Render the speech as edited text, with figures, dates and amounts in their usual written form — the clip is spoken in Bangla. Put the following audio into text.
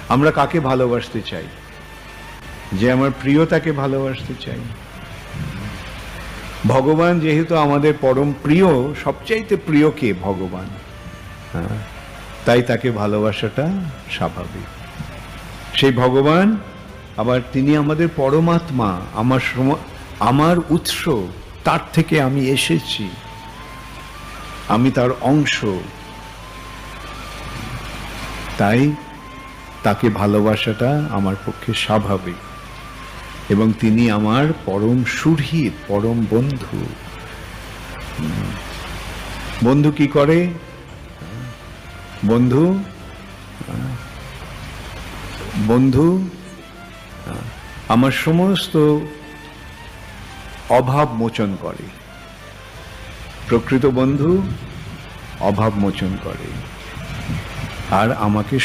আমরা কাকে ভালোবাসতে চাই? যে আমার প্রিয় তাকে ভালোবাসতে চাই। ভগবান যেহেতু আমাদের পরম প্রিয়, সবচাইতে প্রিয় কে? ভগবান। হ্যাঁ, তাই তাকে ভালোবাসাটা স্বাভাবিক। সেই ভগবান আবার তিনি আমাদের পরমাত্মা, আমার উৎস, তার থেকে আমি এসেছি, আমি তার অংশ। তাই তাকে ভালোবাসাটা আমার পক্ষে স্বাভাবিক। এবং তিনি আমার পরম সুহৃদ, পরম বন্ধু। বন্ধু কি করে? বন্ধু বন্ধু আমার সমস্ত অভাব মোচন করে। প্রকৃত বন্ধু অভাব মোচন করে আর আমাকে